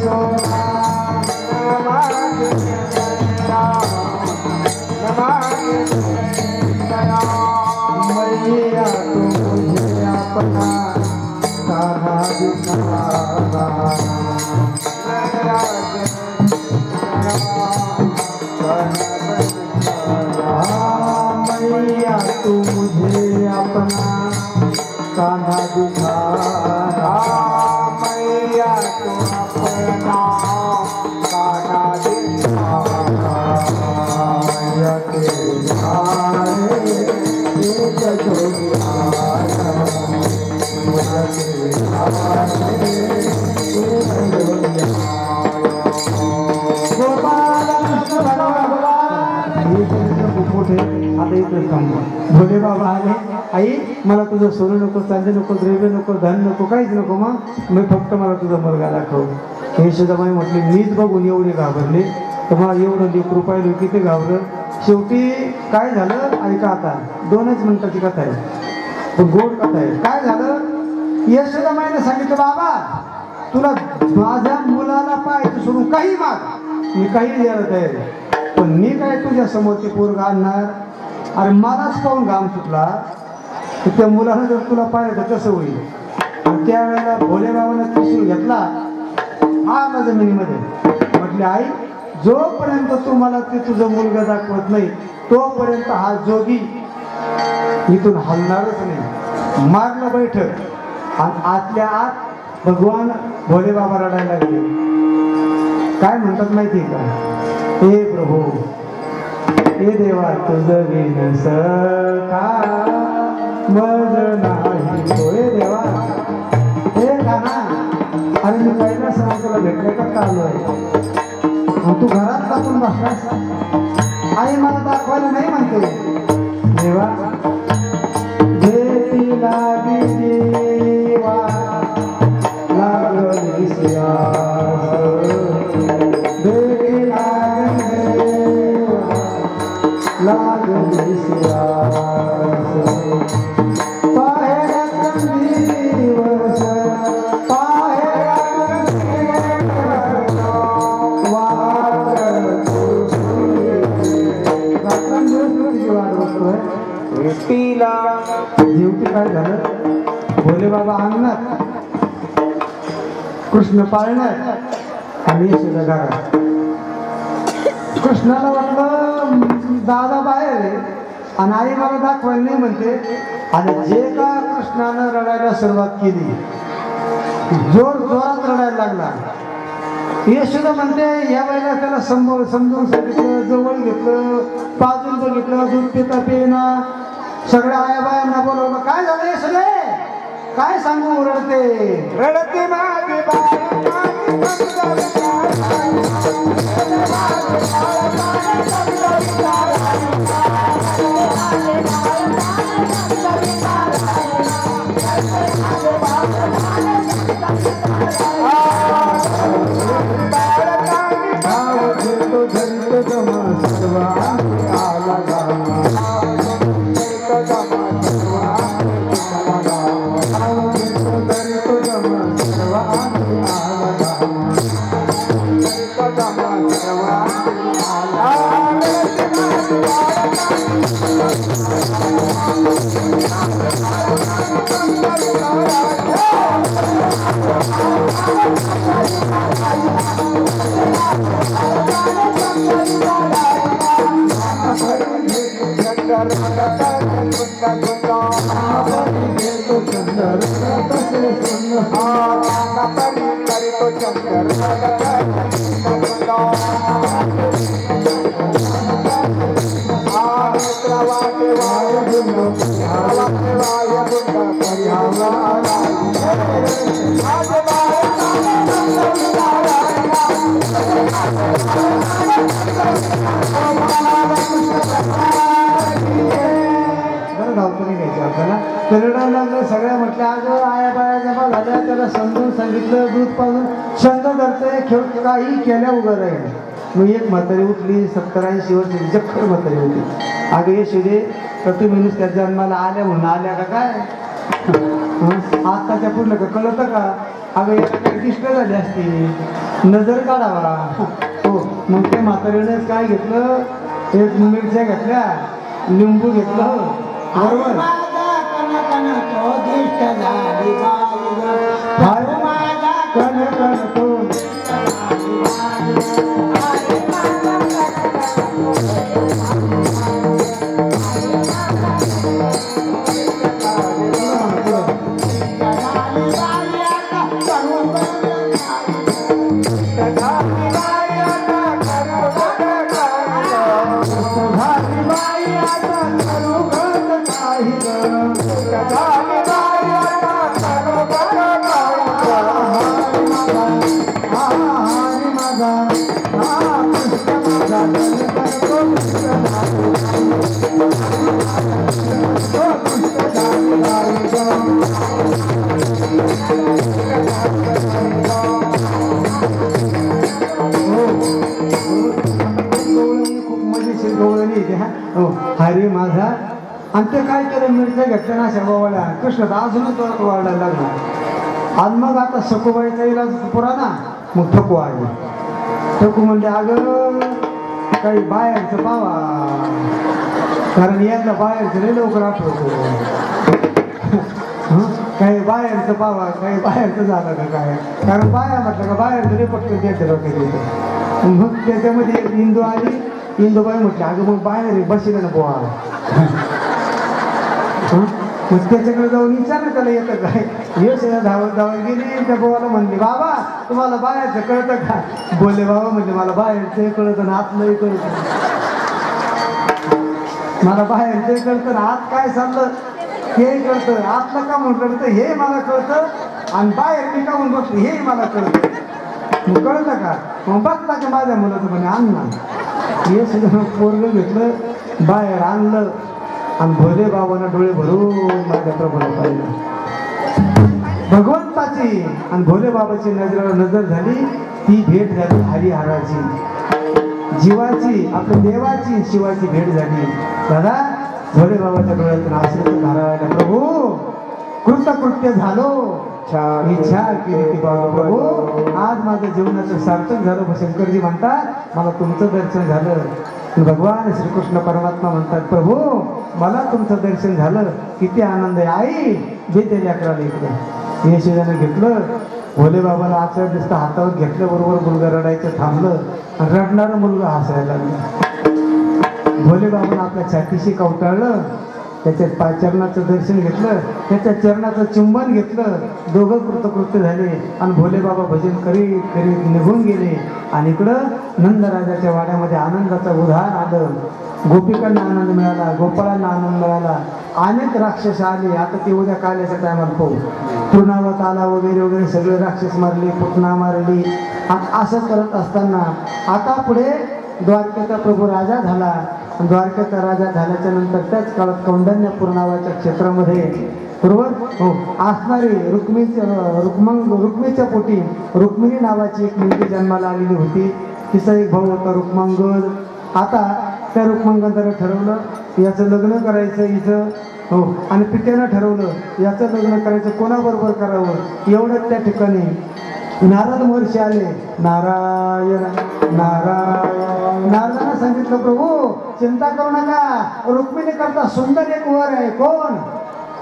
मैया तू मुझे अपना कान्हा दिखा मैया तू मुझे अपना कान्हा दिखा मैया तू अपना कान्हा दिखा मैया तेरे सहारे एक जोगिया मैया तेरे सहारे एक जोगिया आता इथं थांबवा. भोले बाबा आले, आई मला तुझं सोनं नको, चांदी नको, द्रव्य नको, धन नको, काहीच नको, मग मी फक्त मला तुझा मुलगा दाखव. यशोदाबाई म्हटली मीच बघून एवढे घाबरले, तर मला एवढं लेकरू पाहिलं किती घाबरलं. शेवटी काय झालं ऐका, आता 2च मिनिटाची कथा आहे, पण गोड कथा आहे. काय झालं, यशोदाबाईने सांगितलं बाबा तुला माझ्या मुलाला पाहायचं सोडून काही माग, मी काही द्यायला तयार आहे, पण मी काय तुझ्या समोर ते पोरगा आणणार. अरे मलाच पाहून घाम सुटला, तर त्या मुलानं जर तुला पाहिलं तर कसं होईल. आणि त्यावेळेला भोले बाबानं त्रिशूळ घेतला, आला जमिनीमध्ये, म्हटले आई जोपर्यंत तू मला ते तुझं मुलगा दाखवत नाही तोपर्यंत हा जोगी इथून हलणारच नाही. मारलं बैठक आणि आतल्या आत भगवान भोले बाबा रडायला लागले. काय म्हणतात माहिती आहे का, हे प्रभू हे देवा तुझं विन सखा मज नाही होय देवा, हे गाना अरे मी पहिल्या सण तुला भेटण्याकरता आलो आहे आणि तू घरात टाकून बसलास. आई मला दाखवायला नाही म्हणते. देवा भेटी लागी देवा लागली सियास, भेटी लागली सियास, पाहे दिवस जेवटी काय झालं, भोले बाबा अंगणात, कृष्ण पाळण्यात आणि यशोदा घरात. कृष्णाला वाटलं दादा बाहेर आहे आणि आई मला दाखवायला नाही म्हणते. आणि जे का कृष्णानं रडायला सुरुवात केली, जोर जोरात रडायला लागला. यशोदा म्हणते या वेळेला त्याला समजून सांगितलं, जवळ घेतलं, बाजून बघितलं, दूध पिता पेना, सगळ्या आया बायांना बोलवलं. काय झालं यशोदे, काय सांगू, रडते रडते माझी सगळ्या म्हटल्या आज आया बाया जमा झाल्या, त्याला समजून सांगितलं, दूध पाजून छंद करते, खेळ काही केल्या उभं राहील. मग एक म्हातारी उठली, 70-80 वर्षाची जखर म्हातारी होती. अगं यशोदे तर तुम्ही नुसत्या जन्माला आल्या म्हणून आल्या का काय, आताच्या पुढलं का कळतं का, अगं याला काही दिष्ट झाली असती, नजर काढावा. हो, मग त्या म्हातारीनेच काय घेतलं, एक मिरच्या घेतल्या, लिंबू घेतलं, बरोबर. कण कण तो हरी माझा. आणि ते काय केलं, मिरच्या घेतल्या ना अशा वावळ्या, कृष्ण अजूनच वाढायला लागला. आणि मग आता सखूबाईचा इलाज पुरा ना, मग ठकू आली. ठकू म्हणजे अगं काही बाहेरचं पावा, कारण यांना बाहेरचं लय लवकर आठवतो. काही बाहेरचं पावा, काही बाहेरचं झालं का काय, कारण बाया म्हटलं का बाहेरचं लय पटकन द्यायचं डोक्यात. मग त्याच्यामध्ये इंदू आली. इंदूबाई म्हटलं अगं मग बाहेर बसले ना बुवा. मग त्याच्याकडे जाऊन विचार ना त्याला येतं काय. यश धावत धावत गेली, त्या बुवाला म्हणली बाबा तुम्हाला बाहेरचं कळतं का. बोलले बाबा म्हणजे मला बाहेरचं कळतं ना आतलंही कळतं, मला बाहेरचं कळतं ना आत काय चाललं हे कळतं, आतलं का म्हणून कळतं हे मला कळतं, आणि बाहेर मी का म्हणून बसलो हे मला कळतं. मग कळतं का, मग बघता का माझ्या मुलाचं म्हणे अण्णा. हे सुद्धा पोरगं घेतलं, बाहेर आणलं, आणि भोले बाबांना डोळे भरून माझ्या प्रभूला पाहिलं. भगवंताची आणि भोले बाबाची नजरेवर नजर झाली. ती भेट झाली हरिहराची, जीवाची, आपल्या देवाची शिवाची भेट झाली. दादा भोले बाबाच्या डोळ्यातून आश्रित धारायला प्रभू कृतकृत्य झालो. इच्छा केली ती बाबा प्रभू, आज माझं जीवनाचं सार्थक झालं. शंकरजी म्हणतात मला तुमचं दर्शन झालं. भगवान श्रीकृष्ण परमात्मा म्हणतात प्रभू मला तुमचं दर्शन झालं, किती आनंद आहे. आई घेते लेकराला इकडे. यशोदाने घेतलं, भोले बाबाला आचरण दिसतं हातावर घेतलं, बरोबर मुलगा रडायचं थांबलं, आणि रडणारा मुलगा हसायला लागला. भोले बाबानं आपल्या छातीशी कवटाळलं, त्याच्या चरणाचं दर्शन घेतलं, त्याच्या चरणाचं चुंबन घेतलं. दोघं कृतकृत्य झाले, आणि भोले बाबा भजन करीत करीत निघून गेले. आणि इकडं नंदराजाच्या वाड्यामध्ये आनंदाचा उधार आलं. गोपिकांना आनंद मिळाला, गोपाळांना आनंद मिळाला. अनेक राक्षस आले. आता ते उद्या काल्याच्या टायमाला पाहू. तृणावत आला वगैरे वगैरे सगळे राक्षस मारले, पुतना मारली. आणि असं करत असताना आता पुढे द्वारकेचा प्रभू राजा झाला. द्वारकेचा राजा झाल्याच्या नंतर त्याच काळात कौंडण्यपूर नावाच्या क्षेत्रामध्ये बरोबर हो असणारी रुक्मीच्या पोटी रुक्मिणी नावाची एक मुलगी जन्माला आलेली होती. तिचा एक भाऊ होता रुक्मांगद. आता त्या रुक्मांगदाने ठरवलं याचं लग्न करायचं इथं हो, आणि पित्यानं ठरवलं याचं लग्न करायचं कोणाबरोबर करावं. एवढंच त्या ठिकाणी नारद महर्षी आले. नारायण नारायण. नारदांना सांगितलं प्रभू चिंता करू नका, रुक्मिणी करता सुंदर एक वर आहे. कोण?